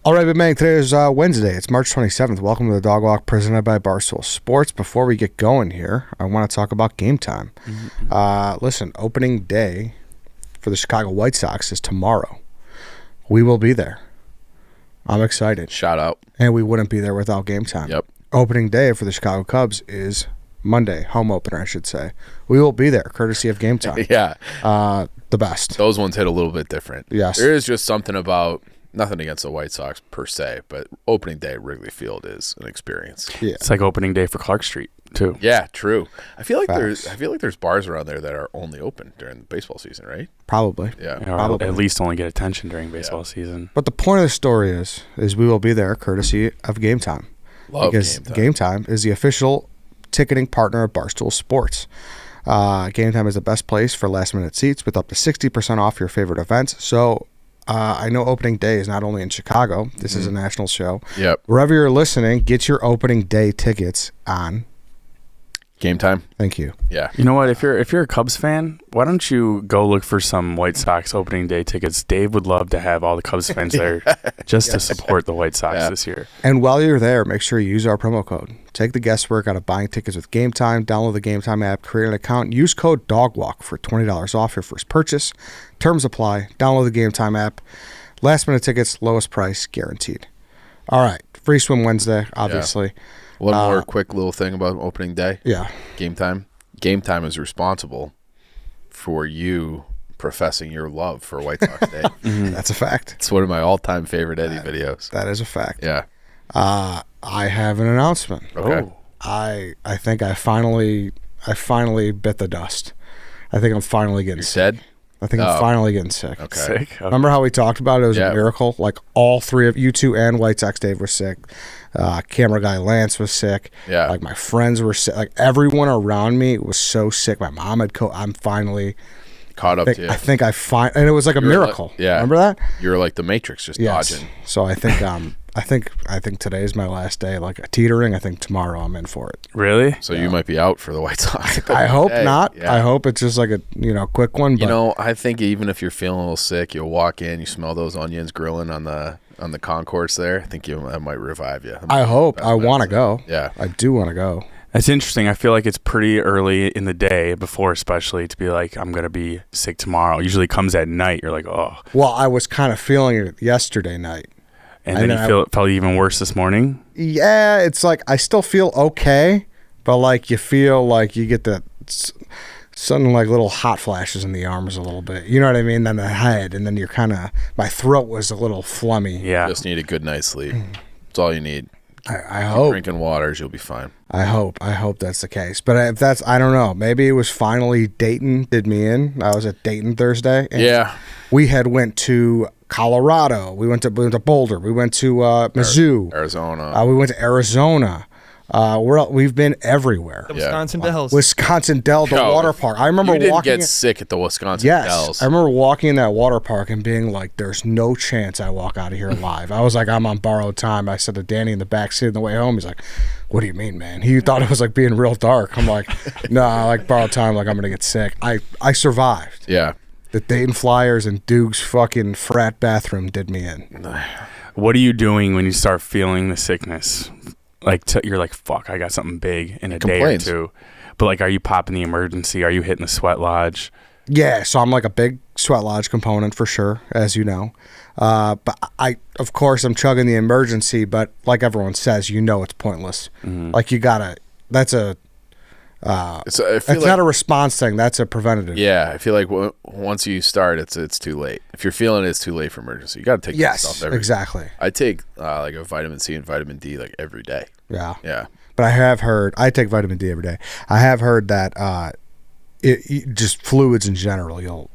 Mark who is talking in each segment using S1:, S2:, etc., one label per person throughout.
S1: All right, but man, today is Wednesday. It's March 27th. Welcome to the Dog Walk presented by Barstool Sports. Before we get going here, I want to talk about game time. Listen, opening day for the Chicago White Sox is tomorrow. We will be there. I'm excited.
S2: Shout out.
S1: And we wouldn't be there without game time.
S2: Yep.
S1: Opening day for the Chicago Cubs is Monday, home opener, I should say. We will be there, courtesy of game time.
S2: Yeah.
S1: The best.
S2: Those ones hit a little bit different.
S1: Yes.
S2: There is just something about, nothing against the White Sox per se, but opening day at Wrigley Field is an experience.
S1: Yeah.
S3: It's like opening day for Clark Street, too.
S2: Yeah, true. I feel like
S1: Facts.
S2: there's bars around there that are only open during the baseball season, right?
S1: Probably.
S2: Yeah.
S3: Or
S1: Probably.
S3: at least only get attention during baseball season.
S1: But the point of the story is we will be there courtesy of game time.
S2: Love
S1: Because
S2: game time.
S1: Game Time is the official ticketing partner of Barstool Sports. Game Time is the best place for last-minute seats with up to 60% off your favorite events. So I know opening day is not only in Chicago. This is a national show.
S2: Yep.
S1: Wherever you're listening, get your opening day tickets on.
S2: Game time.
S1: Thank you.
S2: Yeah.
S3: You know what? If you're a Cubs fan, why don't you go look for some White Sox opening day tickets? Dave would love to have all the Cubs fans there just to support the White Sox this year.
S1: And while you're there, make sure you use our promo code. Take the guesswork out of buying tickets with Game Time. Download the Game Time app, create an account, use code DOGWALK for $20 off your first purchase. Terms apply. Download the Game Time app. Last minute tickets, lowest price guaranteed. All right. Free swim Wednesday, obviously.
S2: One more quick little thing about opening day.
S1: Yeah.
S2: Game time. Game time is responsible for you professing your love for White Sox Day.
S1: That's a fact.
S2: It's one of my all-time favorite Eddie videos.
S1: That is a fact.
S2: Yeah.
S1: I have an announcement.
S2: Okay.
S1: I think I finally bit the dust. I think I'm finally getting
S2: You're
S1: sick.
S2: dead?
S1: I think I'm finally getting sick.
S2: Okay.
S3: Sick. Okay.
S1: Remember how we talked about it? It was
S2: Yeah.
S1: a miracle. Like all three of you two and White Sox Dave were sick. Camera guy Lance was sick.
S2: Yeah.
S1: Like my friends were sick. Like everyone around me was so sick. My mom had I'm finally.
S2: Caught up to you.
S1: I think and it was like a
S2: You were like-
S1: miracle.
S2: yeah.
S1: Remember that?
S2: You were like the Matrix, just
S1: Yes.
S2: dodging.
S1: So I think I think today's my last day. Like a teetering. I think tomorrow I'm in for it.
S3: Really?
S2: So you might be out for the White Sox.
S1: I hope
S2: Hey,
S1: not.
S2: yeah.
S1: I hope it's just like a quick one. But
S2: You know, I think even if you're feeling a little sick, you'll walk in, you smell those onions grilling on the concourse there. I think that might revive you.
S1: I hope. I want to go.
S2: Yeah.
S1: I do want to go.
S3: That's interesting. I feel like it's pretty early in the day before, especially to be like, I'm going to be sick tomorrow. Usually it comes at night. You're like, oh.
S1: Well, I was kind of feeling it yesterday night.
S3: And then it felt even worse this morning?
S1: Yeah, it's like I still feel okay, but like you feel like you get that sudden like little hot flashes in the arms a little bit. You know what I mean? Then the head, and then you're kind of, my throat was a little flummy.
S3: Yeah.
S2: Just need a good night's sleep. That's all you need.
S1: I hope.
S2: Drinking waters, you'll be fine.
S1: I hope that's the case. But if that's, I don't know. Maybe it was finally Dayton did me in. I was at Dayton Thursday. And
S2: Yeah.
S1: we had went to Colorado. We went to Boulder. We went to Mizzou.
S2: Arizona.
S1: We went to Arizona. We've been everywhere.
S4: The Wisconsin Dells.
S1: Wisconsin Dell, the
S2: Yo,
S1: water park. I remember
S2: you didn't
S1: walking.
S2: get sick at the Wisconsin
S1: Yes,
S2: Dells.
S1: I remember walking in that water park and being like, "There's no chance I walk out of here alive." I was like, "I'm on borrowed time." I said to Danny in the back seat on the way home. He's like, "What do you mean, man?" He thought it was like being real dark. I'm like, "No, I like borrowed time. Like I'm gonna get sick." I survived.
S2: Yeah.
S1: The Dayton Flyers and Doogs fucking frat bathroom did me in.
S3: What are you doing when you start feeling the sickness? Like you're like, fuck, I got something big in a day or two. But like, are you popping the emergency? Are you hitting the sweat lodge?
S1: Yeah, so I'm like a big sweat lodge component for sure, as you know. But of course, I'm chugging the emergency. But like everyone says, it's pointless. Like you gotta. That's not a response thing. That's a preventative.
S2: Yeah, I feel like once you start, it's too late. If you're feeling it's too late for emergency, you got to take yourself every day.
S1: Exactly.
S2: I take like a vitamin C and vitamin D like every day.
S1: Yeah.
S2: Yeah.
S1: But I have heard, I take vitamin D every day. I have heard that just fluids in general, you'll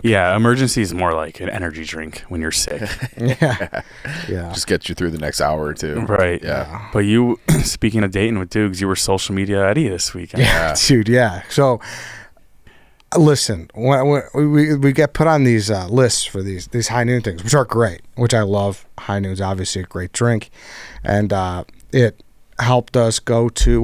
S3: Yeah, emergency is more like an energy drink when you're sick.
S1: yeah.
S2: Just get you through the next hour or two.
S3: Right.
S2: Yeah.
S3: But you, speaking of Dayton with Doogs, you were social media Eddie this weekend.
S1: Yeah, dude, yeah. So, listen, when we get put on these lists for these high noon things, which are great, which I love. High noon's obviously a great drink, and it helped us go to,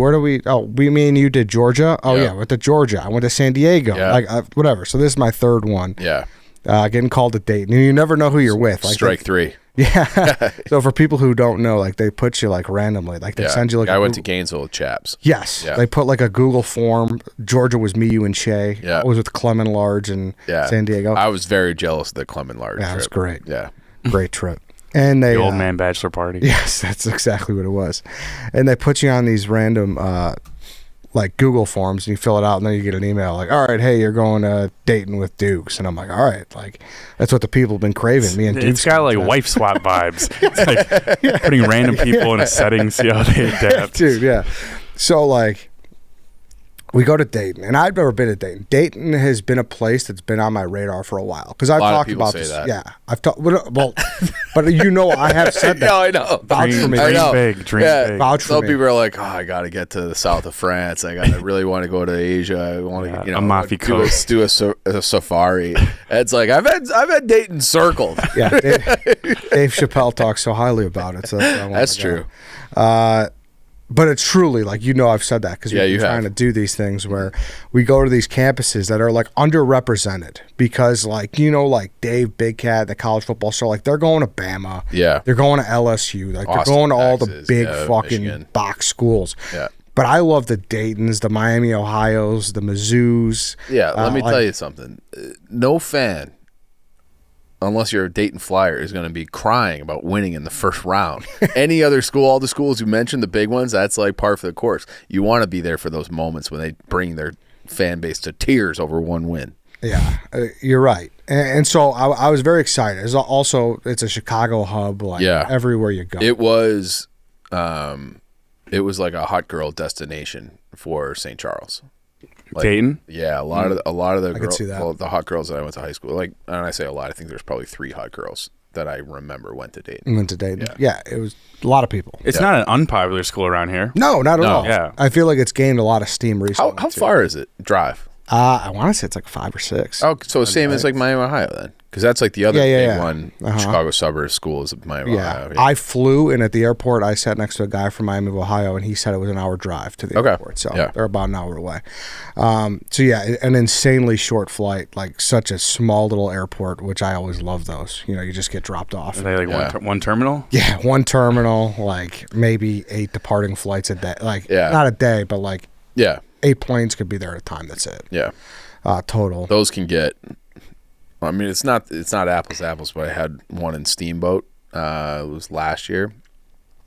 S1: me and you did Georgia. Oh yeah, went to Georgia. I went to San Diego.
S2: Yeah.
S1: Whatever. So this is my third one.
S2: Yeah.
S1: Getting called to Dayton. You never know who you're with. Like
S2: Strike three.
S1: Yeah. So for people who don't know, like they put you like randomly, like they send you like.
S2: I went to Gainesville with Chaps.
S1: Yes. Yeah. They put like a Google form. Georgia was me, you, and Shay. Yeah. I was with Clement Large and San Diego.
S2: I was very jealous of the Clement Large trip.
S1: It was great.
S2: Yeah.
S1: Great trip. And they
S3: the old man bachelor party.
S1: Yes, that's exactly what it was. And they put you on these random like Google forms, and you fill it out, and then you get an email like, all right, hey, you're going to Dayton with Doogs. And I'm like, all right, like that's what the people have been craving. Me and Doogs.
S3: It's got like wife swap vibes. It's like putting random people in a setting, see how they adapt.
S1: Dude, yeah. So like we go to Dayton, and I've never been to Dayton. Dayton has been a place that's been on my radar for a while because I've talked about this. That. Yeah, I've talked. Well, but I have said that.
S2: No, I know.
S1: Vouch for me.
S3: Dream big.
S1: Vouch for me.
S2: Some people are like, oh, I got to get to the south of France. I really want to go to Asia. I want to,
S3: Amalfi Coast.
S2: Do a safari. And it's like I've had Dayton circled.
S1: Yeah, Dave Chappelle talks so highly about it. So
S2: that's true.
S1: But it's truly like, I've said that because we've been trying to do these things where we go to these campuses that are like underrepresented because like, like Dave Big Cat, the college football star, like they're going to Bama.
S2: Yeah.
S1: They're going to LSU. Like
S2: Austin,
S1: they're going to all
S2: Texas,
S1: the big fucking
S2: Michigan.
S1: box schools.
S2: Yeah.
S1: But I love the Daytons, the Miami Ohios, the Mizzous.
S2: Yeah. Let me tell you something. No fan, unless you're a Dayton Flyer, is going to be crying about winning in the first round. Any other school, all the schools you mentioned, the big ones, that's like par for the course. You want to be there for those moments when they bring their fan base to tears over one win.
S1: Yeah, you're right. And so I was very excited. It's a Chicago hub, like everywhere you go.
S2: It was like a hot girl destination for St. Charles. Like,
S3: Dayton?
S2: Yeah, a lot of the
S1: I could see that.
S2: Well, the hot girls that I went to high school, like, and I say a lot, I think there's probably 3 hot girls that I remember went to Dayton.
S1: Yeah, it was a lot of people.
S3: It's not an unpopular school around here.
S1: No, not at all.
S3: Yeah.
S1: I feel like it's gained a lot of steam recently.
S2: How far is it drive?
S1: I want to say it's like 5 or 6.
S2: Oh, so same as like Miami, Ohio then? Because that's like the other big one. Chicago suburbs school is Miami, Ohio. Yeah.
S1: I flew, and at the airport, I sat next to a guy from Miami, Ohio, and he said it was an hour drive to the airport. So they're about an hour away. So yeah, an insanely short flight, like such a small little airport, which I always love those. You just get dropped off.
S3: Are they like one terminal?
S1: Yeah, one terminal, like maybe 8 departing flights a day. Like not a day, but like 8 planes could be there at a time. That's it.
S2: Yeah.
S1: Total.
S2: Those can get. I mean, it's not apples to apples, but I had one in Steamboat. It was last year,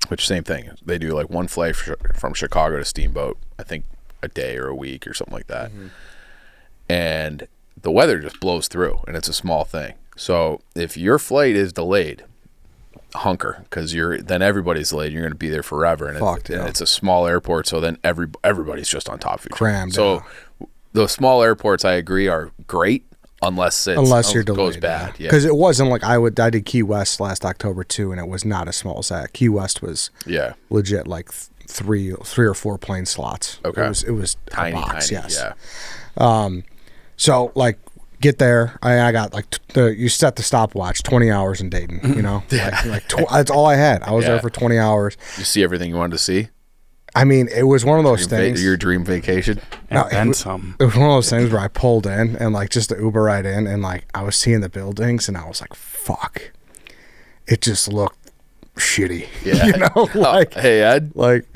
S2: which same thing. They do like one flight from Chicago to Steamboat, I think a day or a week or something like that. Mm-hmm. And the weather just blows through, and it's a small thing. So if your flight is delayed, hunker, because then everybody's delayed. You're going to be there forever, and it's a small airport. So then everybody's just on top of each other.
S1: Crammed.
S2: So the small airports, I agree, are great. Unless you're delayed, goes bad,
S1: because it wasn't like I did Key West last October too, and it was not as small as that. Key West was legit like three or 4 plane slots.
S2: Okay,
S1: it was
S2: tiny,
S1: a box,
S2: tiny,
S1: yes. Yeah. So like get there, I got like you set the stopwatch 20 hours in Dayton. That's all I had. I was there for 20 hours.
S2: You see everything you wanted to see.
S1: I mean, it was one of those things.
S2: Your dream vacation?
S3: And some.
S1: It was one of those things where I pulled in and like just the Uber ride in, and like I was seeing the buildings, and I was like, "Fuck!" It just looked shitty. Yeah.
S2: Hey Ed.
S1: Like,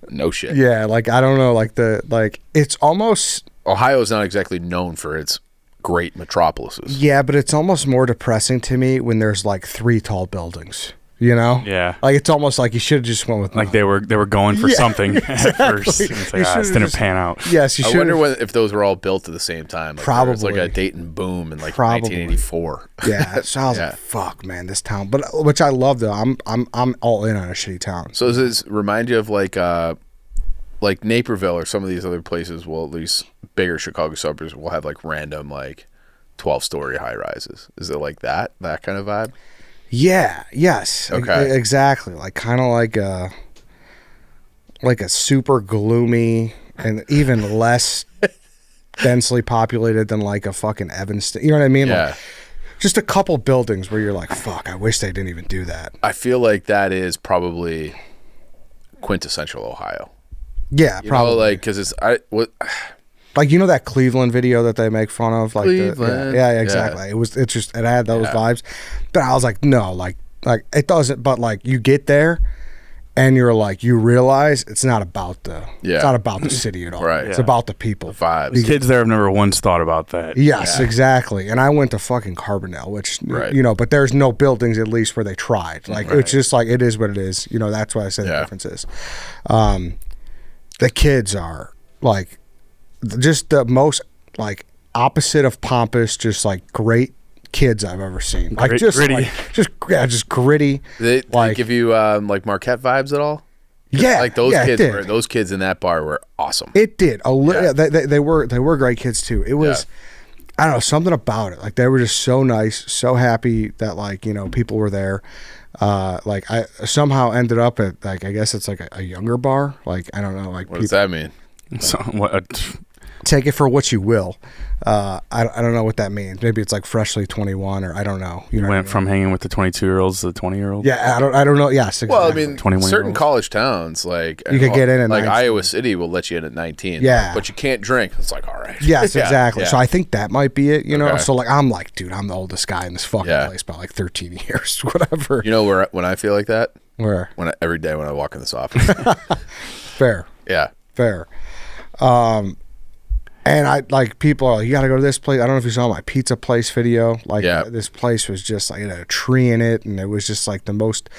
S2: no shit.
S1: Yeah, like I don't know, it's almost.
S2: Ohio's not exactly known for its great metropolises.
S1: Yeah, but it's almost more depressing to me when there's like 3 tall buildings.
S3: Yeah.
S1: Like it's almost like you should have just went with
S3: like they were going for something at first. It's like, this didn't pan out.
S1: Yes, you should.
S2: I wonder if those were all built at the same time. Like
S1: probably.
S2: It was like a Dayton boom in like 1984.
S1: Yeah. So I was like, fuck, man, this town. But which I love though. I'm all in on a shitty town.
S2: So does this remind you of like Naperville or some of these other places? Well, at least bigger Chicago suburbs will have like random like 12-story high rises. Is it like that kind of vibe?
S1: Yeah. Yes.
S2: Okay.
S1: Exactly. Like kind of like a super gloomy and even less densely populated than like a fucking Evanston. You know what I mean?
S2: Yeah.
S1: Like just a couple buildings where you're like, fuck, I wish they didn't even do that.
S2: I feel like that is probably quintessential Ohio.
S1: Yeah, probably.
S2: Because it's
S1: like that Cleveland video that they make fun of, like
S2: Cleveland.
S1: Yeah, exactly. Yeah. It had those vibes, but I was like, no, like like it doesn't. But like you get there, and you're like you realize it's not about it's not about the city at all.
S2: Right.
S1: It's about the people.
S2: The vibes.
S3: The kids there have never once thought about that.
S1: Yes, exactly. And I went to fucking Carbondale, which but there's no buildings at least where they tried. Like it's just like it is what it is. That's why I say the difference is. The kids are like just the most like opposite of pompous, just like great kids I've ever seen. Like just gritty. Just gritty.
S2: They give you like Marquette vibes at all?
S1: Yeah,
S2: like those kids in that bar were awesome.
S1: It did. They were great kids too. It was I don't know, something about it. Like they were just so nice, so happy that like, people were there. Like I somehow ended up at like I guess it's like a younger bar. Like I don't know, like
S2: what does that mean?
S3: So,
S1: take it for what you will. I don't know what that means. Maybe it's like freshly 21 or I don't know.
S3: You went from hanging with the 22-year-olds to the 20-year-olds?
S1: Yeah, I don't know. Yes, exactly.
S2: Well, I mean, certain college towns, like
S1: you could get in at
S2: like
S1: 19.
S2: Iowa City will let you in at 19.
S1: Yeah.
S2: But you can't drink. It's like, all right.
S1: Yes, exactly. Yeah. So I think that might be it,
S2: Okay.
S1: So like I'm like, dude, I'm the oldest guy in this fucking place by like 13 years, whatever.
S2: You know when I feel like that?
S1: Where?
S2: Every day when I walk in this office.
S1: Fair.
S2: Yeah.
S1: Fair. And I like people are like, you got to go to this place. I don't know if you saw my pizza place video. Like this place was just like it had a tree in it, and it was just like the most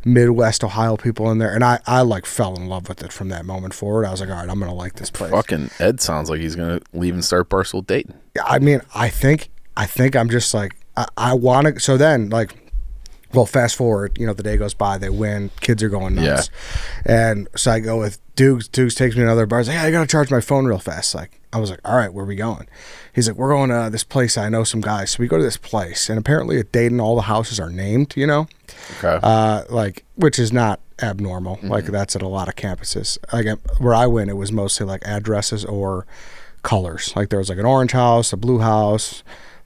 S1: Midwest Ohio people in there. And I like fell in love with it from that moment forward. I was like, all right, I'm gonna like this place.
S2: Fucking Ed sounds like he's gonna leave and start Barstool Dayton.
S1: I mean, I think I'm just like I want to. So then like. Well, fast forward, the day goes by, they win, kids are going nuts. Yeah. And so I go with Doogs. Doogs takes me to another bar. He's like, I got to charge my phone real fast. Like, I was like, all right, where are we going? He's like, we're going to this place. I know some guys. So we go to this place. And apparently at Dayton, all the houses are named,
S2: Okay.
S1: like, which is not abnormal. Mm-hmm. Like, that's at a lot of campuses. Like, where I went, it was mostly like addresses or colors. Like, there was like an orange house, a blue house,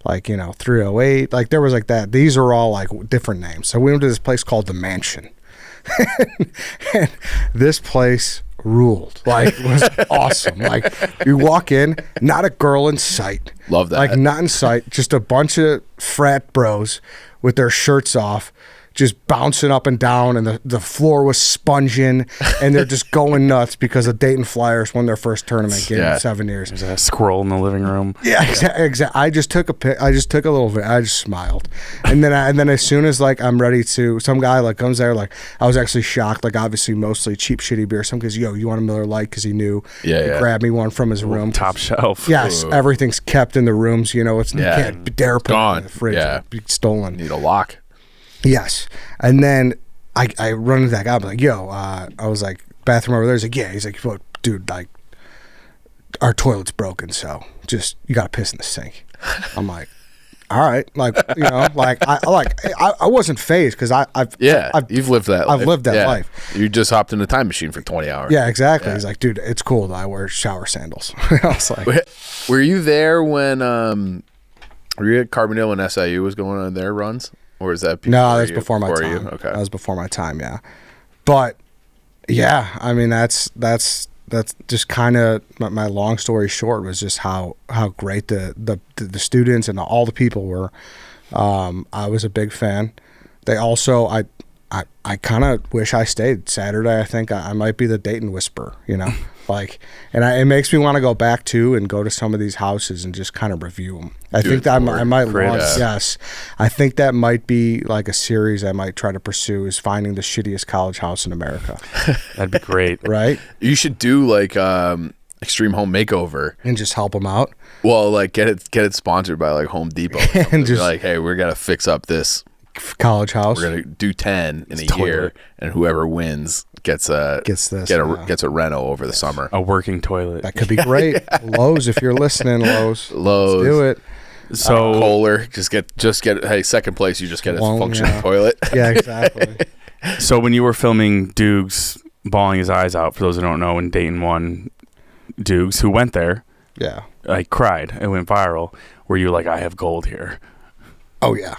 S1: like 308, like there was like that. These are all like different names. So we went to this place called the Mansion. And this place ruled. Like it was awesome. Like you walk in, not a girl in sight.
S2: Love that.
S1: Like not in sight, just a bunch of frat bros with their shirts off, just bouncing up and down, and the floor was sponging, and they're just going nuts because the Dayton Flyers won their first tournament game in 7 years.
S3: There's a squirrel in the living room.
S1: Yeah, exactly. I just took a little. I just smiled, and then as soon as like I'm ready to, some guy like comes there, like I was actually shocked. Like obviously mostly cheap shitty beer. Some guys, you want a Miller Lite because he knew. He grabbed me one from his room.
S3: Top shelf.
S1: Yes, everything's kept in the rooms. You can't dare put it in the fridge.
S2: Yeah,
S1: it'll be stolen.
S2: Need a lock.
S1: Yes. And then I run into that guy. I'm like, yo, I was like, bathroom over there. He's like, yeah. He's like, well, dude, like, our toilet's broken, so just, you got to piss in the sink. I'm like, all right. Like, like, I wasn't phased because
S2: you've lived that life.
S1: I've lived that life.
S2: You just hopped in a time machine for 20 hours.
S1: Yeah, exactly. Yeah. He's like, dude, it's cool that I wear shower sandals. I was like,
S2: were you there when, were you at Carbondale when SIU was going on their runs? Or is that
S1: no? That's before my time.
S2: You? Okay,
S1: that was before my time. Yeah, but yeah, I mean that's just kind of my long story short was just how great the students and all the people were. I was a big fan. They also I kind of wish I stayed Saturday. I think I might be the Dayton whisperer. Like, and it makes me want to go back to and go to some of these houses and just kind of review them. I think that I might launch. Yes, I think that might be like a series I might try to pursue is finding the shittiest college house in America.
S3: That'd be great,
S1: right?
S2: You should do like Extreme Home Makeover
S1: and just help them out.
S2: Well, like get it sponsored by like Home Depot and just be like, hey, we're gonna fix up this
S1: college house.
S2: We're gonna do 10 in a year, and whoever wins gets a reno over the summer.
S3: A working toilet.
S1: That could be great. Lowe's, if you're listening, Lowe's, let's do it.
S2: So Kohler, just get hey, second place, you just get a functioning toilet.
S1: Yeah, exactly.
S3: So when you were filming Doogs bawling his eyes out, for those who don't know, when Dayton won, Doogs, who went there, like cried, it went viral. Were you like, I have gold here?
S1: Oh yeah.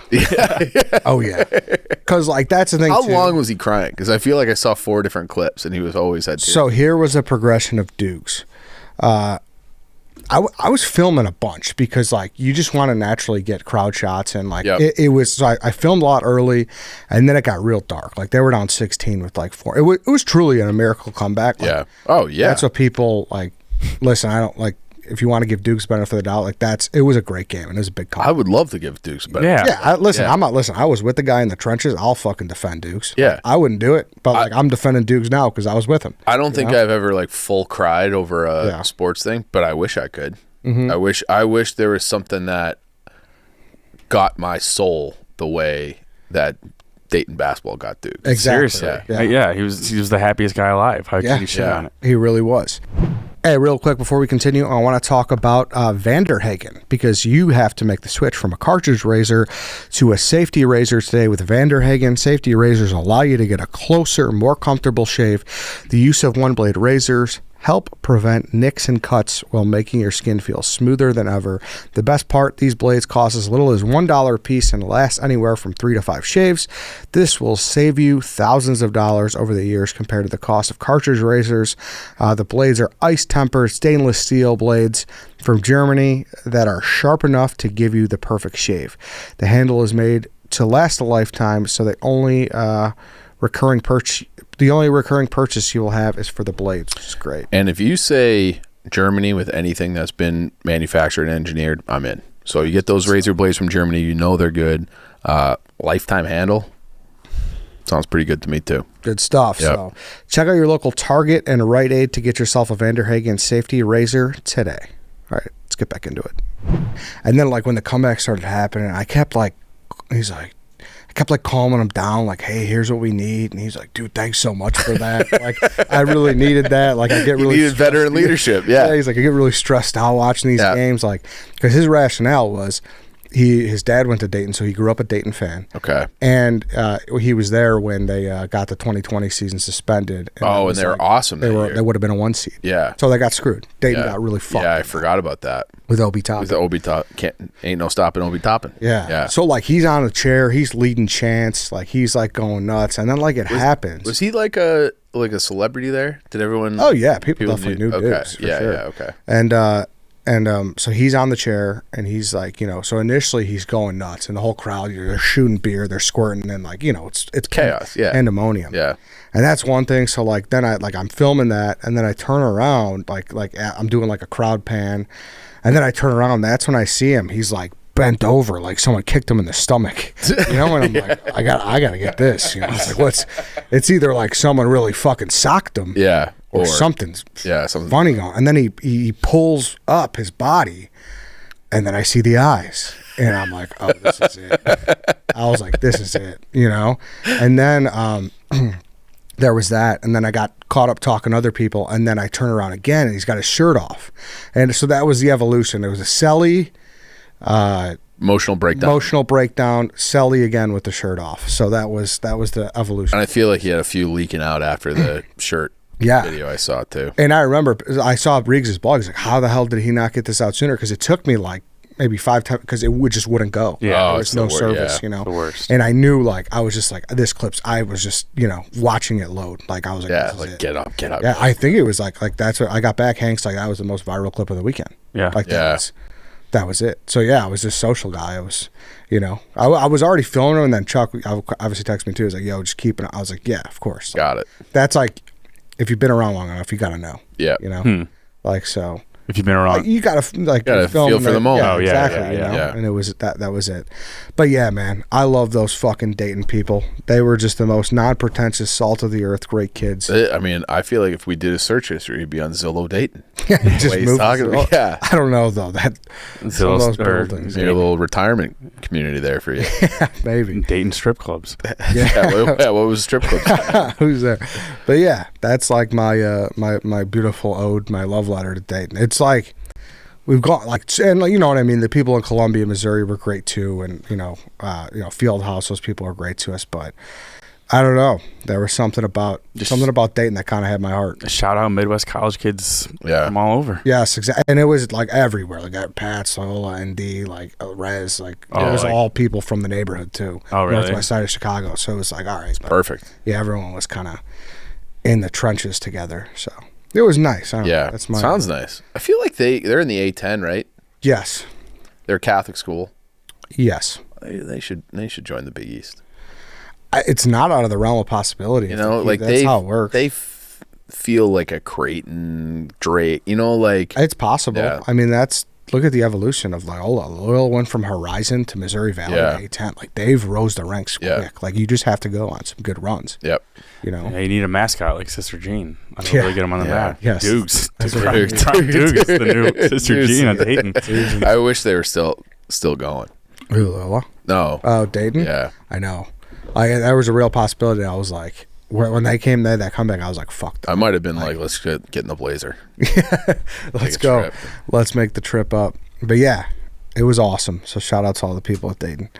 S1: Oh yeah. Because like that's the thing.
S2: How long was he crying? Because I feel like I saw 4 different clips, and he was always had tears.
S1: So here was a progression of Doogs. I was filming a bunch because like you just want to naturally get crowd shots and like it was. So I filmed a lot early, and then it got real dark. Like they were down 16 with like 4. It was truly a miracle comeback. Like,
S2: yeah. Oh yeah.
S1: That's what people like. Listen, I don't like. If you want to give Doogs benefit of the doubt, like it was a great game and it was a big comeback.
S2: I would love to give Doogs benefit.
S1: Yeah. I'm not listening. I was with the guy in the trenches. I'll fucking defend Doogs.
S2: Yeah.
S1: I wouldn't do it, but like I'm defending Doogs now because I was with him.
S2: I don't think I've ever like full cried over a sports thing, but I wish I could.
S1: Mm-hmm.
S2: I wish there was something that got my soul the way that Dayton basketball got Doogs.
S1: Exactly.
S3: Seriously. Yeah. He was the happiest guy alive. How can you shit on it?
S1: He really was. Hey, real quick before we continue, I want to talk about Vanderhagen because you have to make the switch from a cartridge razor to a safety razor today with Vanderhagen. Safety razors allow you to get a closer, more comfortable shave. The use of one-blade razors help prevent nicks and cuts while making your skin feel smoother than ever. The best part, these blades cost as little as $1 a piece and last anywhere from 3 to 5 shaves. This will save you thousands of dollars over the years compared to the cost of cartridge razors. The blades are ice-tempered stainless steel blades from Germany that are sharp enough to give you the perfect shave. The handle is made to last a lifetime, so the only recurring purchase you will have is for the blades, which is great.
S2: And if you say Germany with anything that's been manufactured and engineered, I'm in. So you get those razor blades from Germany, you know they're good. Lifetime handle sounds pretty good to me too.
S1: Good stuff.
S2: Yep.
S1: So check out your local Target and Rite Aid to get yourself a Vanderhagen safety razor today. All right, let's get back into it. And then like when the comeback started happening, I kept like calming him down, like, hey, here's what we need. And he's like, dude, thanks so much for that. Like, I really needed that. Like, I get really...
S2: You needed veteran leadership, yeah.
S1: He's like, I get really stressed out watching these games. Like, because his rationale was his dad went to Dayton, so he grew up a Dayton fan.
S2: Okay.
S1: And he was there when they got the 2020 season suspended.
S2: And they were awesome
S1: They would have been a 1 seed.
S2: Yeah.
S1: So they got screwed. Dayton got really fucked.
S2: Yeah, I forgot about that.
S1: With Obi Toppin.
S2: With the Obi Toppin. Ain't no stopping Obi Toppin.
S1: Yeah. So, like, he's on a chair. He's leading chants. Like, he's, like, going nuts. And then, like, it happens.
S2: Was he, like a celebrity there? Did everyone...
S1: Oh, yeah. People definitely knew Doogs, for sure.
S2: Yeah, okay.
S1: And so he's on the chair, and he's like, so initially he's going nuts, and the whole crowd, they're shooting beer, they're squirting, and like, it's
S2: chaos,
S1: pandemonium.
S2: Yeah.
S1: And that's one thing. So like, then I'm filming that, and then I turn around, like I'm doing like a crowd pan, and then I turn around, and that's when I see him. He's like bent over, like someone kicked him in the stomach, and I'm like, I gotta get this. It's like, it's either like someone really fucking socked him.
S2: Yeah.
S1: Or something's
S2: something
S1: funny going on. And then he pulls up his body, and then I see the eyes. And I'm like, oh, this is it. I was like, this is it, And then there was that. And then I got caught up talking to other people. And then I turn around again, and he's got his shirt off. And so that was the evolution. There was a Selly.
S2: Emotional breakdown.
S1: Selly again with the shirt off. So that was the evolution.
S2: And I feel like he had a few leaking out after the shirt. Video I saw too.
S1: And I remember I saw Riggs' blog. He's like, how the hell did he not get this out sooner? Because it took me like maybe 5 times because it just wouldn't go.
S3: Yeah,
S1: there was no service,
S3: The worst.
S1: And I knew like I was just like this clip's. I was just watching it load. Like I was like, this is it.
S2: Get up.
S1: Yeah, I think it was like that's what I got back. Hank's like that was the most viral clip of the weekend.
S3: Yeah,
S1: like that was it. So yeah, I was this social guy. I was, I was already filming him, and then Chuck obviously texted me too. He was like, yo, just keep it. I was like, yeah, of course.
S2: Got it.
S1: That's like. If you've been around long enough, you got to know.
S2: Yeah.
S1: Like so.
S3: If you've been around,
S1: you got to
S2: feel for the moment.
S1: Yeah, exactly. Yeah. And it was that was it. But yeah, man, I love those fucking Dayton people. They were just the most non-pretentious, salt of the earth, great kids.
S2: I mean, I feel like if we did a search history, he'd be on Zillow Dayton.
S1: Just moved.
S2: Yeah.
S1: I don't know though. That
S3: Zillow,
S1: those buildings.
S2: Maybe a little retirement community there for you.
S1: Yeah, maybe.
S3: Dayton strip clubs.
S2: What was strip clubs?
S1: Who's there? But yeah, that's like my my beautiful ode, my love letter to Dayton. It's like we've got and you know what I mean. The people in Columbia, Missouri were great too, and Fieldhouse, those people are great to us. But I don't know. There was something about Dayton that kind of had my heart.
S3: Shout out Midwest college kids from all over.
S1: Yes, exactly. And it was like everywhere. Like at Pat, Sola, ND, like Rez, it was all people from the neighborhood too.
S3: Oh, really?
S1: Northwest side of Chicago. So it was like, all right,
S2: perfect.
S1: Yeah, everyone was kind of in the trenches together. So It was nice. I don't know.
S2: Yeah,
S1: That's my
S2: sounds nice. I feel like they're in the A10, right?
S1: Yes.
S2: They're a Catholic school.
S1: Yes.
S2: They should join the Big East.
S1: It's not out of the realm of possibility.
S2: You know, like
S1: that's how it works.
S2: They feel like a Creighton, Drake. You know, like
S1: it's possible.
S2: Yeah.
S1: I mean, look at the evolution of Loyola. Loyola went from Horizon to Missouri Valley to A10. Like they've rose the ranks quick. Like you just have to go on some good runs.
S2: Yep.
S1: You know,
S3: you need a mascot like Sister Jean. I don't really get them on the map.
S1: Yes.
S3: Doogs.
S2: Doogs,
S3: the new Sister Jean on Dayton.
S2: I wish they were still going.
S1: Ooh, Loyola.
S2: No.
S1: Oh, Dayton.
S2: Yeah.
S1: I know. There was a real possibility. I was like, when they came there, that comeback, I was like, fuck them.
S2: I might have been like, let's get in the Blazer.
S1: Let's go.
S2: Trip.
S1: Let's make the trip up. But yeah, it was awesome. So shout out to all the people at Dayton.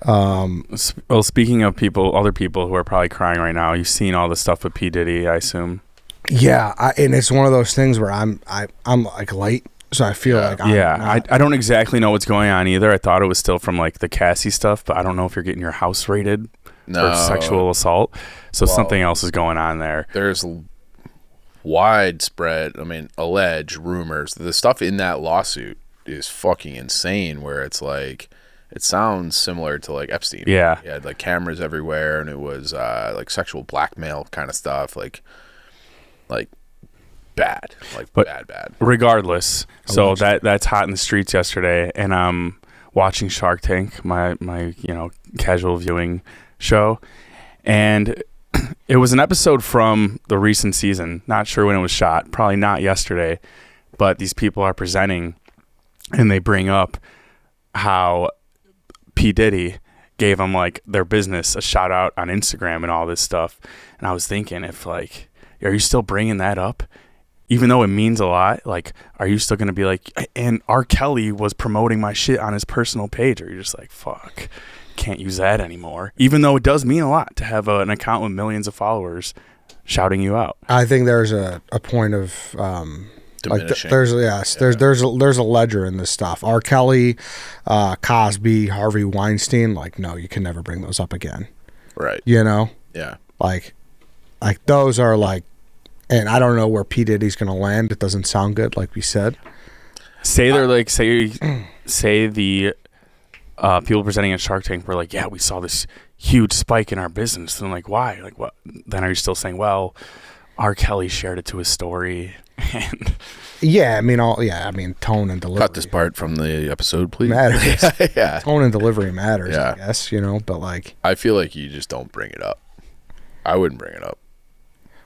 S3: Well, speaking of other people who are probably crying right now, you've seen all the stuff with P. Diddy, I assume.
S1: Yeah, and it's one of those things where I'm like late, so I feel like
S3: I don't exactly know what's going on either. I thought it was still from like the Cassie stuff, but I don't know if you're getting your house raided for sexual assault. So something else is going on there.
S2: There's widespread, alleged rumors. The stuff in that lawsuit is fucking insane, where it's like, it sounds similar to like Epstein.
S3: Yeah.
S2: He had like cameras everywhere, and it was like sexual blackmail kind of stuff, like bad, bad.
S3: Regardless, so that's hot in the streets yesterday, and I'm watching Shark Tank, my casual viewing show, and it was an episode from the recent season. Not sure when it was shot, probably not yesterday, but these people are presenting, and they bring up how P. Diddy gave them like their business a shout out on Instagram and all this stuff. And I was thinking, if like, are you still bringing that up? Even though it means a lot, like, are you still going to be like, and R. Kelly was promoting my shit on his personal page? Or you're just like, fuck, can't use that anymore. Even though it does mean a lot to have an account with millions of followers shouting you out.
S1: I think there's a point of
S2: diminishing.
S1: There's a ledger in this stuff. R. Kelly, Cosby, Harvey Weinstein. Like, no, you can never bring those up again.
S2: Right.
S1: You know.
S2: Yeah.
S1: Like those are like, and I don't know where P. Diddy's gonna land. It doesn't sound good, like we said.
S3: Say they're like say the people presenting at Shark Tank were like, yeah, we saw this huge spike in our business. And I'm like, why? Like, what? Then are you still saying, well, R. Kelly shared it to his story? And
S1: yeah, tone and delivery.
S2: Cut this part from the episode, please.
S1: Matters.
S2: Yeah.
S1: Tone and delivery matters, I guess, but like,
S2: I feel like you just don't bring it up. I wouldn't bring it up.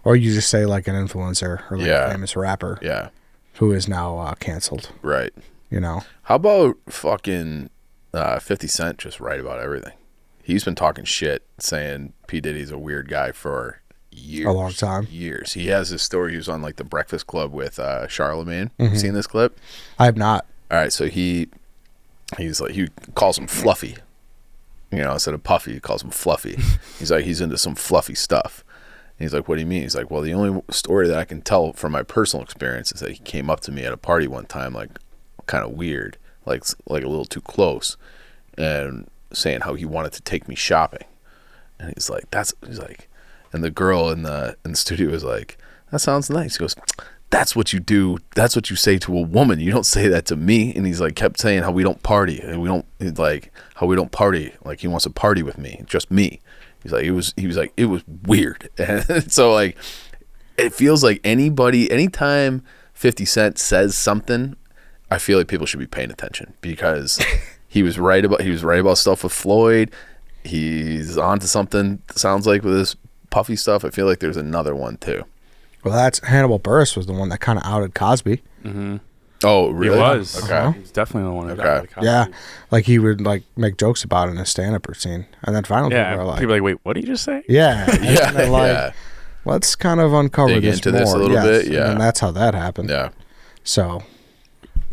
S1: Or you just say like an influencer or like a famous rapper.
S2: Yeah.
S1: Who is now canceled.
S2: Right.
S1: How
S2: about fucking 50 Cent just write about everything? He's been talking shit, saying P. Diddy's a weird guy for years.
S1: A long time.
S2: Years. He has this story. He was on like the Breakfast Club with Charlemagne. Mm-hmm. You seen this clip?
S1: I have not.
S2: All right. So he's like, he calls him Fluffy. Instead of Puffy, he calls him Fluffy. He's like, he's into some fluffy stuff. And he's like, what do you mean? He's like, well, the only story that I can tell from my personal experience is that he came up to me at a party one time, like kind of weird, like a little too close, and saying how he wanted to take me shopping. And he's like, and the girl in the studio was like, that sounds nice. He goes, that's what you do. That's what you say to a woman. You don't say that to me. And he's like, kept saying how we don't party, and how we don't party. Like, he wants to party with me, just me. He's like, it was weird. And so like, it feels like anytime 50 Cent says something, I feel like people should be paying attention, because he was right about stuff with Floyd. He's onto something, sounds like, with this Puffy stuff. I feel like there's another one too.
S1: Well, that's Hannibal Buress was the one that kind of outed Cosby.
S3: Mm-hmm.
S2: Oh, really?
S3: He was.
S2: Okay.
S3: He's definitely the one who
S2: outed
S3: Cosby.
S1: Yeah. Like, he would like make jokes about it in a stand-up routine. And then finally people are like,
S3: wait, what did you just say?
S1: Yeah.
S2: Yeah.
S1: And like, let's kind of uncover
S2: dig
S1: this
S2: into
S1: more.
S2: This a little bit. Yeah.
S1: And that's how that happened.
S2: Yeah.
S1: So.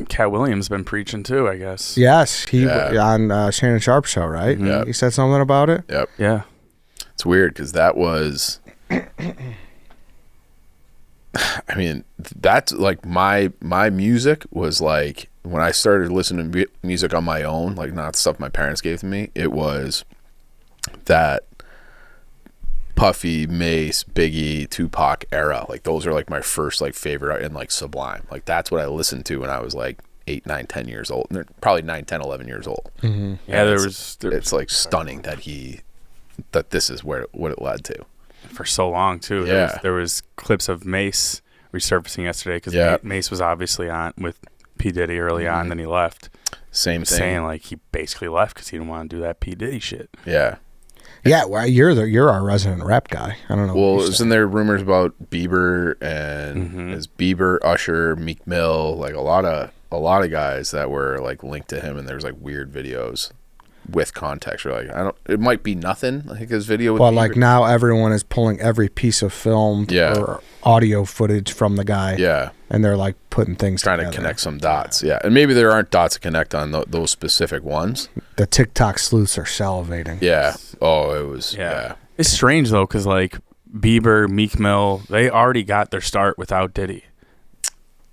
S3: Cat Williams been preaching too, I guess.
S1: Yes. He on Shannon Sharp's show, right?
S2: Mm-hmm. Yep.
S1: He said something about it.
S2: Yep.
S3: Yeah.
S2: It's weird, because that was... I mean, that's like my music was like, when I started listening to music on my own, like not stuff my parents gave to me, it was that Puffy, Mace, Biggie, Tupac era. Like those are like my first like favorite, and like Sublime. Like that's what I listened to when I was like 8, 9, 10 years old. And they're probably 9, 10, 11 years old.
S1: Mm-hmm.
S3: Yeah,
S2: it's like stunning that this is what it led to.
S3: For so long too.
S2: Yeah.
S3: There was clips of Mace resurfacing yesterday because Mace was obviously on with P. Diddy early on, then he left.
S2: Same thing.
S3: Saying like he basically left because he didn't want to do that P. Diddy shit.
S2: Yeah.
S1: Yeah, well, you're our resident rap guy. I don't know.
S2: Well, isn't there rumors about Bieber and is Bieber, Usher, Meek Mill, like a lot of guys that were like linked to him, and there's like weird videos with context. Or like it might be nothing like his video. With Bieber.
S1: Like now everyone is pulling every piece of film or audio footage from the guy.
S2: Yeah,
S1: and they're like putting things
S2: trying
S1: together.
S2: To connect some dots. Yeah, and maybe there aren't dots to connect on those specific ones.
S1: The TikTok sleuths are salivating.
S2: Yeah. Oh, it was. Yeah.
S3: It's strange though, because like Bieber, Meek Mill, they already got their start without Diddy.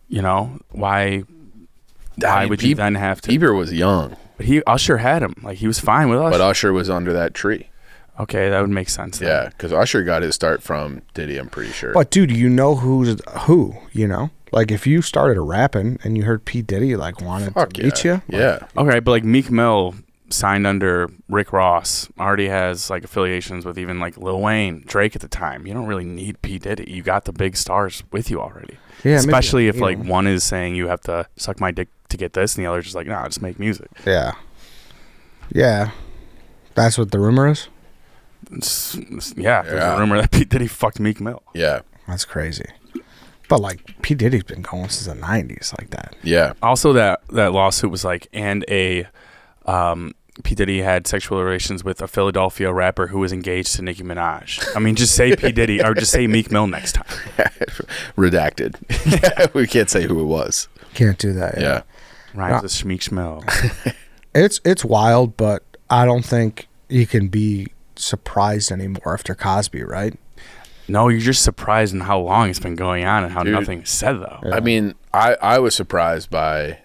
S3: You know why? Why would you then have to?
S2: Bieber was young,
S3: but Usher had him. Like he was fine with Usher.
S2: But Usher was under that tree.
S3: Okay, that would make sense. Then.
S2: Yeah, because Usher got his start from Diddy. I'm pretty sure.
S1: But dude, you know who's who? You know, like if you started rapping and you heard P. Diddy like wanted to meet you.
S2: Yeah.
S3: Okay, but like Meek Mill signed under Rick Ross, already has like affiliations with even like Lil Wayne, Drake at the time. You don't really need P. Diddy. You got the big stars with you already. Yeah, especially if like one is saying you have to suck my dick to get this, and the other's just like, nah, just make music.
S1: Yeah. Yeah. That's what the rumor is?
S3: There's a rumor that P. Diddy fucked Meek Mill.
S2: Yeah.
S1: That's crazy. But like P. Diddy's been going since the 90s like that.
S2: Yeah.
S3: Also that lawsuit was like, and P. Diddy had sexual relations with a Philadelphia rapper who was engaged to Nicki Minaj. I mean, just say P. Diddy or just say Meek Mill next time.
S2: Redacted. We can't say who it was.
S1: Can't do that.
S2: Yeah.
S3: Rhymes with Shmeek Schmell.
S1: It's wild, but I don't think you can be surprised anymore after Cosby, right?
S3: No, you're just surprised in how long it's been going on and how nothing is said, though.
S1: Yeah.
S2: I mean, I was surprised by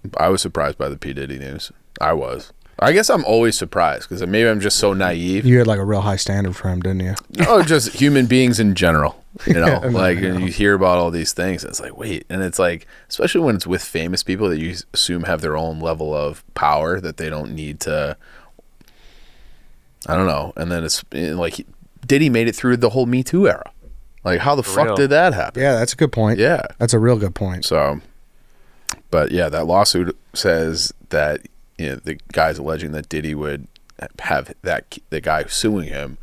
S2: the P. Diddy news. I guess I'm always surprised because maybe I'm just so naive.
S1: You had like a real high standard for him, didn't you?
S2: Oh, just human beings in general. You know, and you hear about all these things. And it's like, wait. And it's like, especially when it's with famous people that you assume have their own level of power that they don't need to, I don't know. And then it's like, Diddy made it through the whole Me Too era. Like, how the fuck did that happen?
S1: Yeah, that's a good point.
S2: Yeah.
S1: That's a real good point.
S2: So, but yeah, that lawsuit says that, you know, the guy's alleging that Diddy would have the guy suing him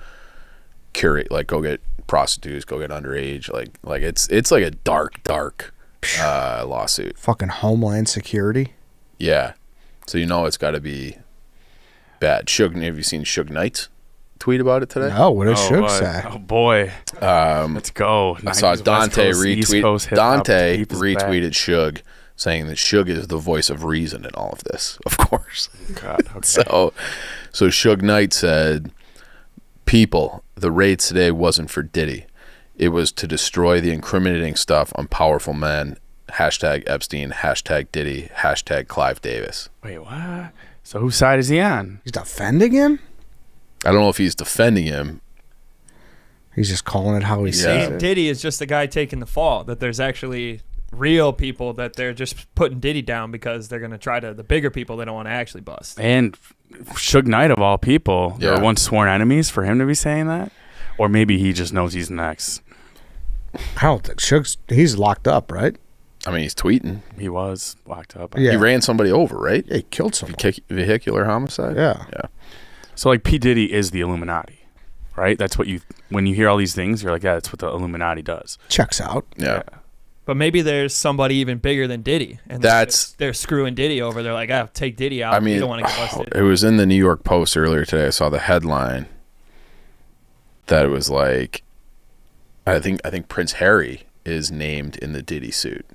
S2: curate, like, go get prostitutes, go get underage, like it's like a dark lawsuit.
S1: Fucking Homeland Security.
S2: Yeah, so you know it's got to be bad. Suge, have you seen Suge Knight's tweet about it today?
S1: No, what did Suge say?
S3: Oh boy, let's go.
S2: I saw Dante retweeted Suge, saying that Suge is the voice of reason in all of this, of course.
S3: God, okay.
S2: So Suge Knight said, people, the raid today wasn't for Diddy. It was to destroy the incriminating stuff on powerful men. Hashtag Epstein, hashtag Diddy, hashtag Clive Davis.
S3: Wait, what? So whose side is he on?
S1: He's defending him?
S2: I don't know if he's defending him.
S1: He's just calling it how he sees it.
S4: Diddy is just the guy taking the fall, that there's actually real people that they're just putting Diddy down because they're going to try to, the bigger people they don't want to actually bust.
S3: And Suge Knight, of all people, they were once sworn enemies for him to be saying that? Or maybe he just knows he's next.
S1: I don't think he's locked up, right?
S2: I mean, he's tweeting.
S3: He was locked up.
S1: Yeah.
S2: He ran somebody over, right?
S1: Yeah, he killed somebody.
S2: Vehicular homicide?
S1: Yeah.
S3: So, like, P. Diddy is the Illuminati, right? That's what when you hear all these things, you're like, yeah, that's what the Illuminati does.
S1: Checks out.
S2: Yeah.
S4: But maybe there's somebody even bigger than Diddy, and they're screwing Diddy over. They're like, take Diddy out.
S2: I mean,
S4: you don't want to get busted.
S2: It was in the New York Post earlier today. I saw the headline that it was like, I think Prince Harry is named in the Diddy suit.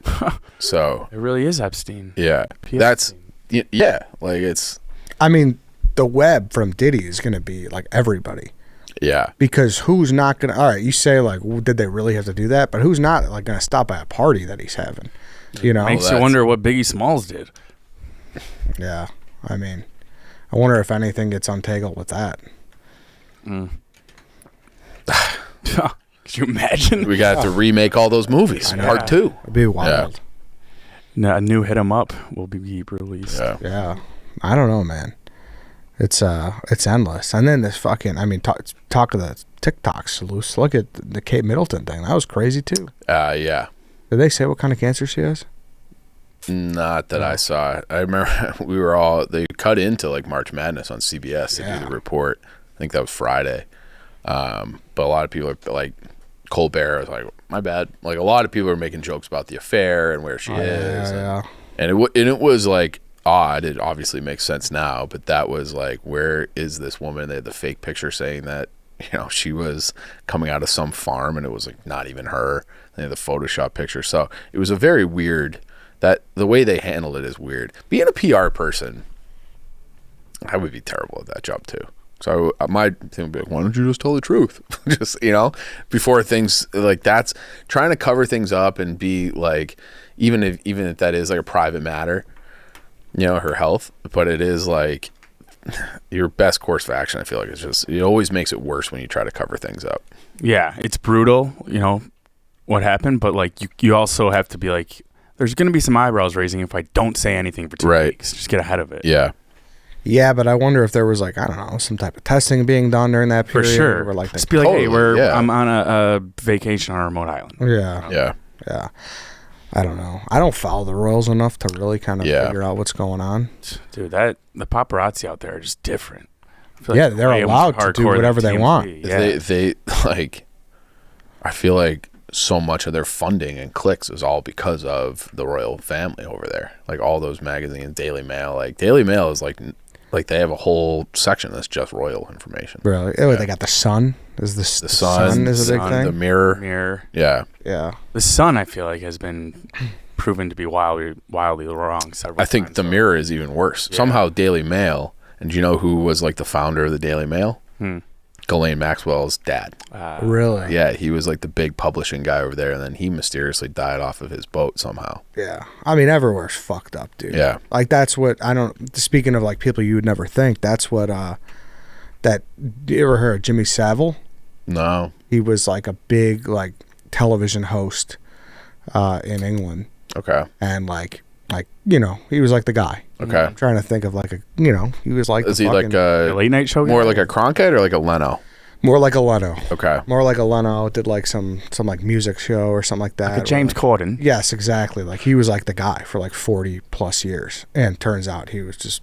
S2: So
S3: it really is Epstein.
S2: Yeah, that's like it's. I
S1: mean, the web from Diddy is going to be like everybody.
S2: Yeah.
S1: Because who's not going to, all right, you say like, did they really have to do that? But who's not like going to stop by a party that he's having? You know?
S3: Makes you wonder what Biggie Smalls did.
S1: Yeah. I mean, I wonder if anything gets untangled with that.
S3: Could you imagine?
S2: We got to remake all those movies. Part 2.
S1: It'd be wild.
S3: A new Hit 'Em Up will be released.
S1: Yeah. I don't know, man. It's endless. And then this fucking, talk of the TikToks, Luce. Look at the Kate Middleton thing. That was crazy too.
S2: Yeah.
S1: Did they say what kind of cancer she has?
S2: Not that I saw. I remember they cut into like March Madness on CBS to do the report. I think that was Friday. But a lot of people are like, Colbert was like, my bad. Like a lot of people are making jokes about the affair and where she is. And it was like odd. It obviously makes sense now, but that was like, where is this woman? They had the fake picture saying that, she was coming out of some farm and it was like not even her. They had the Photoshop picture. So it was a very weird, that the way they handled it is weird. Being a PR person, I would be terrible at that job too. So my thing would be like, why don't you just tell the truth? Just, before things like that's trying to cover things up and be like, even if that is like a private matter, her health, but it is like your best course of action. I feel like it always makes it worse when you try to cover things up.
S3: Yeah. It's brutal, what happened, but like you also have to be like, there's going to be some eyebrows raising if I don't say anything for 2 weeks. Just get ahead of it.
S2: Yeah.
S1: Yeah, but I wonder if there was like, I don't know, some type of testing being done during that period.
S3: For sure.
S1: Or like
S3: just be like, hey, I'm on a vacation on a remote island.
S1: Yeah. I don't know. I don't follow the Royals enough to really kind of figure out what's going on.
S3: Dude, the paparazzi out there are just different.
S1: Like they're allowed to do whatever they want.
S2: Yeah. They like, I feel like so much of their funding and clicks is all because of the royal family over there. Like all those magazines, Daily Mail. Like Daily Mail is like they have a whole section that's just royal information.
S1: Really? Oh, they got the Sun. Is the Sun is a big thing?
S2: The Mirror. Yeah.
S3: The Sun, I feel like, has been proven to be wildly wrong several times.
S2: I think the Mirror is even worse. Yeah. Somehow Daily Mail, and do you know who was like the founder of the Daily Mail? Ghislaine Maxwell's dad.
S1: Really?
S2: Yeah, he was like the big publishing guy over there, and then he mysteriously died off of his boat somehow.
S1: Yeah. Everywhere's fucked up, dude.
S2: Yeah.
S1: Like that's what, speaking of like people you would never think, that's what, you ever heard of Jimmy Savile?
S2: No.
S1: He was like a big like television host in England.
S2: Okay.
S1: And like he was like the guy.
S2: Okay.
S1: I'm trying to think of like he was like
S2: is he like a
S3: late night show
S2: more
S3: guy?
S2: Like a Cronkite or like a Leno?
S1: More like a Leno.
S2: Okay.
S1: More like a Leno. Did like some like music show or something like that.
S3: Like a James Corden.
S1: Yes, exactly. Like he was like the guy for like 40 plus years, and turns out he was just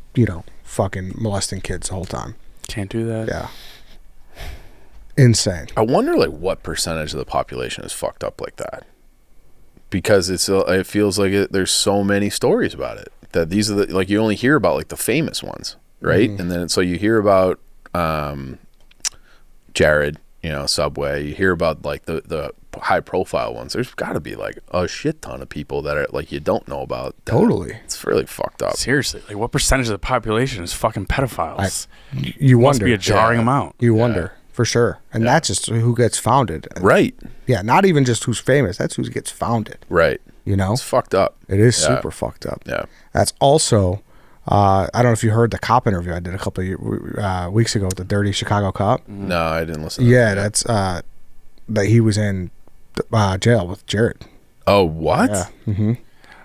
S1: fucking molesting kids the whole time.
S3: Can't do that.
S1: Yeah. Insane.
S2: I wonder like what percentage of the population is fucked up like that, because it feels like there's so many stories about it that these are like you only hear about like the famous ones, right? And then so you hear about Jared, Subway. You hear about like the high profile ones. There's got to be like a shit ton of people that are like you don't know about.
S1: Totally.
S2: It's really fucked up.
S3: Seriously, like what percentage of the population is fucking pedophiles?
S1: You wonder.
S3: Must be a jarring amount.
S1: You wonder for sure, and that's just who gets founded.
S2: Right.
S1: Yeah, not even just who's famous. That's who gets founded.
S2: Right.
S1: It's
S2: fucked up.
S1: It is super fucked up.
S2: Yeah.
S1: That's also. I don't know if you heard the cop interview I did a couple of weeks ago with the Dirty Chicago Cop.
S2: No, I didn't listen.
S1: That's that he was in jail with Jared.
S2: Oh, what?
S1: Yeah. Mm-hmm.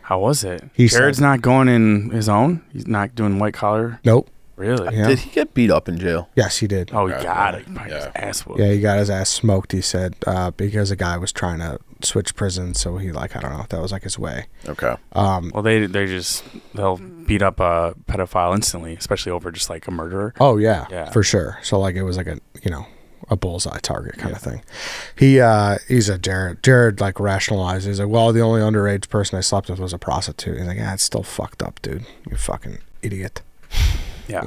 S3: How was it? Jared's not going in his own. He's not doing white collar.
S1: Nope.
S3: Really?
S1: Yeah.
S2: Did he get beat up in jail?
S1: Yes, he did.
S3: Oh, he got it. His ass whooped.
S1: Yeah, he got his ass smoked. He said because a guy was trying to switch prisons, so he I don't know, that was like his way.
S2: Okay.
S3: Well, they'll beat up a pedophile instantly, especially over just like a murderer.
S1: Oh yeah, for sure. So like it was like a bullseye target kind of thing. He's a Jared like rationalizes. He's like, well, the only underage person I slept with was a prostitute. He's like, it's still fucked up, dude. You fucking idiot.
S3: Yeah.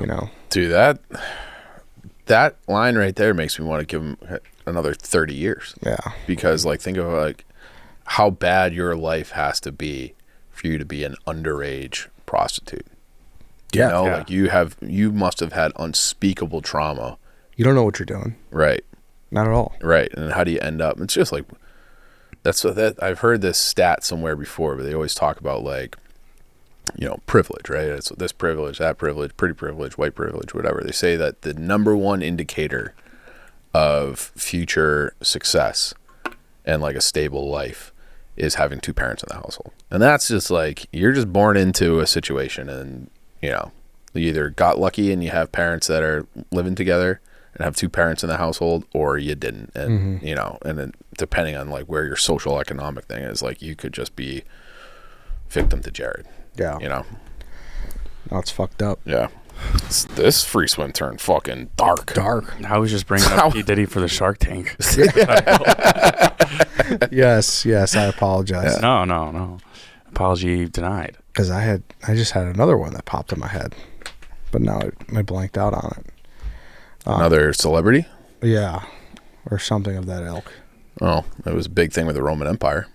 S2: Dude, that line right there makes me want to give him another 30 years.
S1: Yeah.
S2: Because like think of like how bad your life has to be for you to be an underage prostitute.
S1: Yeah.
S2: Like you must have had unspeakable trauma.
S1: You don't know what you're doing.
S2: Right.
S1: Not at all.
S2: Right. And how do you end up? It's just like I've heard this stat somewhere before, but they always talk about like privilege, right? It's this privilege, that privilege, pretty privilege, white privilege, whatever. They say that the number one indicator of future success and like a stable life is having two parents in the household. And that's just like, you're just born into a situation, and you either got lucky and you have parents that are living together and have two parents in the household, or you didn't. And and then depending on like where your social economic thing is, like you could just be victim to Jared.
S1: Yeah. No, it's fucked up.
S2: Yeah. This free swim turned fucking dark.
S3: I was just bringing up P. Diddy for the Shark Tank.
S1: Yes, I apologize.
S3: Yeah. No. Apology denied.
S1: Because I just had another one that popped in my head, but now I blanked out on it.
S2: Another celebrity?
S1: Yeah, or something of that ilk.
S2: Oh, it was a big thing with the Roman Empire.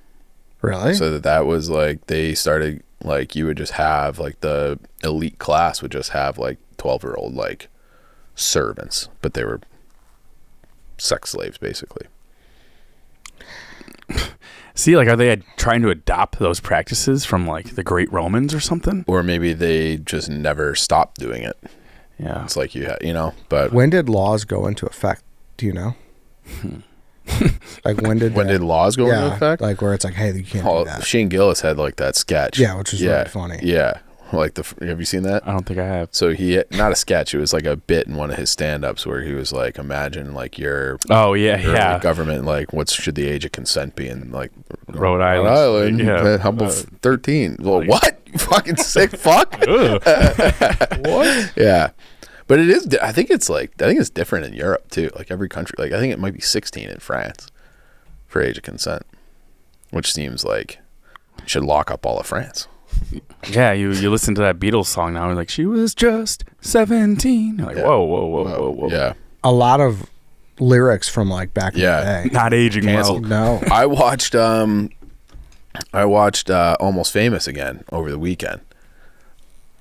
S1: Really?
S2: So that was like, they started, like, you would just have like the elite class would just have like 12-year-old like servants, but they were sex slaves basically.
S3: See, like, are they trying to adopt those practices from like the great Romans or something?
S2: Or maybe they just never stopped doing it.
S3: Yeah.
S2: It's like but
S1: when did laws go into effect? Do you know? Like when did
S2: laws go into effect?
S1: Like where it's like, hey, you can't do that.
S2: Shane Gillis had like that sketch.
S1: Yeah, which was really funny.
S2: Yeah. Like have you seen that?
S3: I don't think I have.
S2: So he not a sketch. It was like a bit in one of his stand-ups where he was like, imagine like your government, like what should the age of consent be in like
S3: Rhode Island?
S2: Yeah. How about 13? Well, what? You fucking sick fuck. What? Yeah. But it is. I think it's different in Europe too. Like every country. Like I think it might be 16 in France for age of consent, which seems like you should lock up all of France.
S3: Yeah, you listen to that Beatles song now, and like, she was just 17. You're like, whoa.
S2: Yeah.
S1: A lot of lyrics from like back in the day.
S3: Not aging
S2: Canceled.
S3: well.
S1: No.
S2: I watched Almost Famous again over the weekend,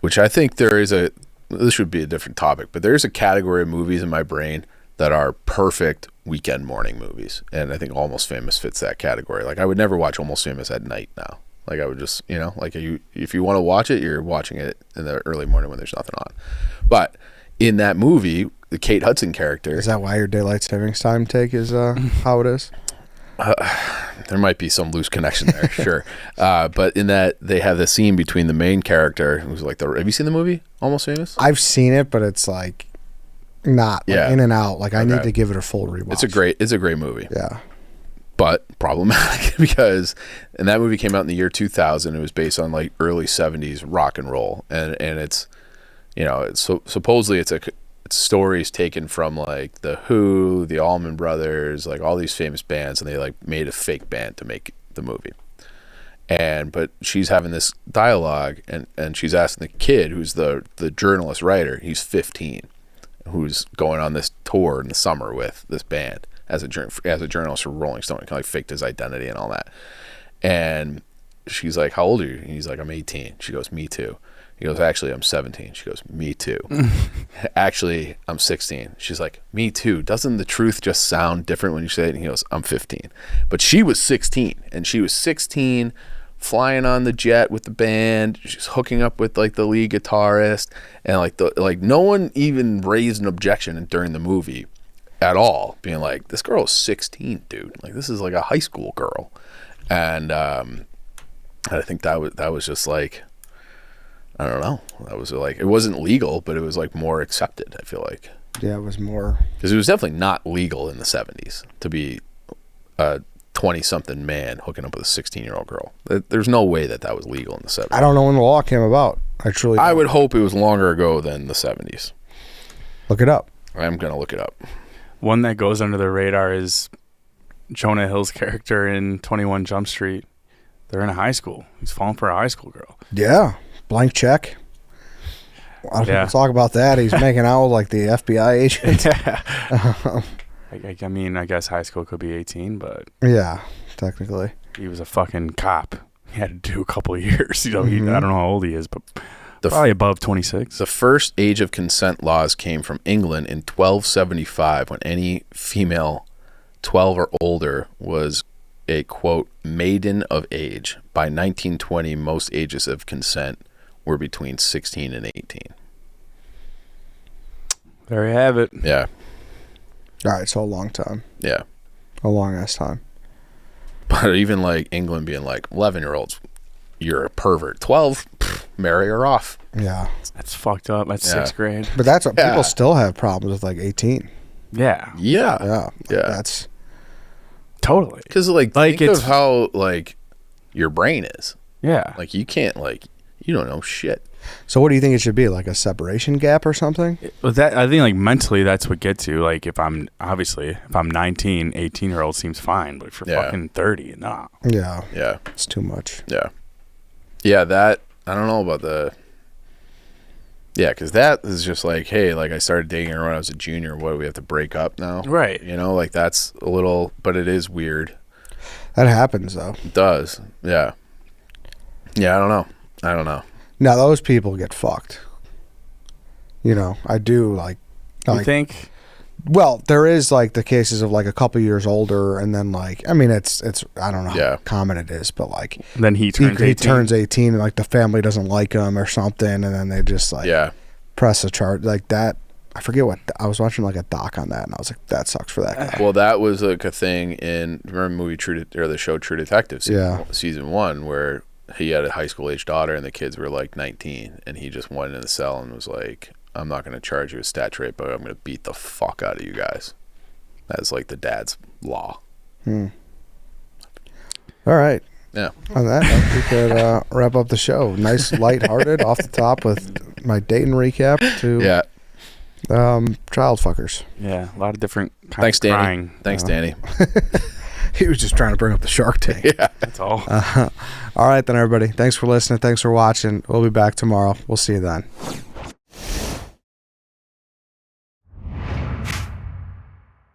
S2: which I think this should be a different topic, but there's a category of movies in my brain that are perfect weekend morning movies, and I think Almost Famous fits that category. Like I would never watch Almost Famous at night now. Like I would just, like if you want to watch it, you're watching it in the early morning when there's nothing on. But in that movie, the Kate Hudson character.
S1: Is that why your daylight savings time take is how it is?
S2: There might be some loose connection there, sure. But in that, they have the scene between the main character, who's like have you seen the movie Almost Famous?
S1: I've seen it, but it's like not like in and out. Like I need to give it a full rewatch.
S2: It's a great movie.
S1: Yeah. But
S2: problematic because that movie came out in the year 2000. It was based on like early 70s rock and roll, and it's supposedly it's stories taken from like the Who, the Allman Brothers, like all these famous bands, and they like made a fake band to make the movie. But she's having this dialogue, and she's asking the kid who's the journalist writer. He's 15, who's going on this tour in the summer with this band as a journalist for Rolling Stone. He kind of like faked his identity and all that. And she's like, "How old are you?" And he's like, "I'm 18." She goes, "Me too." He goes, "Actually, I'm 17." She goes, "Me too." "Actually, I'm 16." She's like, "Me too. Doesn't the truth just sound different when you say it?" And he goes, "I'm 15." But she was 16, and she was 16 flying on the jet with the band. She's hooking up with like the lead guitarist, and like no one even raised an objection during the movie at all, being like, this girl is 16, dude. Like this is like a high school girl. And I think that was just like, I don't know. That was like, it wasn't legal, but it was like more accepted, I feel like.
S1: Yeah, it was more.
S2: Because it was definitely not legal in the 70s to be a 20-something man hooking up with a 16-year-old girl. There's no way that was legal in the 70s.
S1: I don't know when the law came about. I
S2: would hope it was longer ago than the 70s.
S1: Look it up.
S2: I'm going to look it up.
S3: One that goes under the radar is Jonah Hill's character in 21 Jump Street. They're in a high school. He's falling for a high school girl.
S1: Yeah. Blank check. A lot of people talk about that. He's making out with like the FBI agent.
S3: Yeah. I mean, I guess high school could be 18, but
S1: yeah, technically.
S3: He was a fucking cop. He had to do a couple of years. I don't know how old he is, but probably above 26.
S2: The first age of consent laws came from England in 1275, when any female 12 or older was a, quote, maiden of age. By 1920, most ages of consent were between 16 and 18.
S3: There you have it.
S2: Yeah.
S1: All right, so a long time.
S2: Yeah.
S1: A long ass time.
S2: But even like England being like 11-year-olds, you're a pervert. 12, marry her off.
S1: Yeah.
S3: That's fucked up. That's 6th grade.
S1: But that's what people still have problems with, like 18.
S3: Yeah.
S2: Yeah.
S1: Yeah. Like that's
S3: totally.
S2: Because think of how like your brain is.
S3: Yeah.
S2: Like you can't you don't know shit.
S1: So what do you think it should be? Like a separation gap or something?
S3: But that, I think like mentally that's what gets you. Like if I'm 19, 18-year-old seems fine, but for fucking 30, nah.
S1: Yeah.
S2: Yeah.
S1: It's too much.
S2: Yeah. Yeah, that I don't know about the. Yeah, because that is just like, hey, like I started dating her when I was a junior. What do we have to break up now?
S3: Right.
S2: You know, like that's a little, but it is weird.
S1: That happens though.
S2: It does. Yeah. Yeah, I don't know.
S1: Now those people get fucked. You know, I do like.
S3: You think?
S1: Well, there is like the cases of like a couple years older, and then like I mean, it's I don't know how common it is, but like
S3: then he turns 18.
S1: He turns 18, and like the family doesn't like him or something, and then they just like press a charge like that. I forget what I was watching like a doc on that, and I was like, that sucks for that guy.
S2: Well, that was like a thing in remember the movie the show True Detective season 1 where he had a high school age daughter and the kids were like 19, and he just went in the cell and was like, I'm not going to charge you a stat rape, but I'm going to beat the fuck out of you guys. That's like the dad's law.
S1: All right.
S2: Yeah.
S1: On that note, we could wrap up the show. Nice, lighthearted, off the top with my Dayton recap to child fuckers.
S3: Yeah, a lot of different kinds
S2: of Danny.
S3: Crying.
S2: Thanks, Danny.
S1: He was just trying to bring up the Shark Tank.
S2: Yeah,
S3: that's all.
S1: All right, then, everybody. Thanks for listening. Thanks for watching. We'll be back tomorrow. We'll see you then.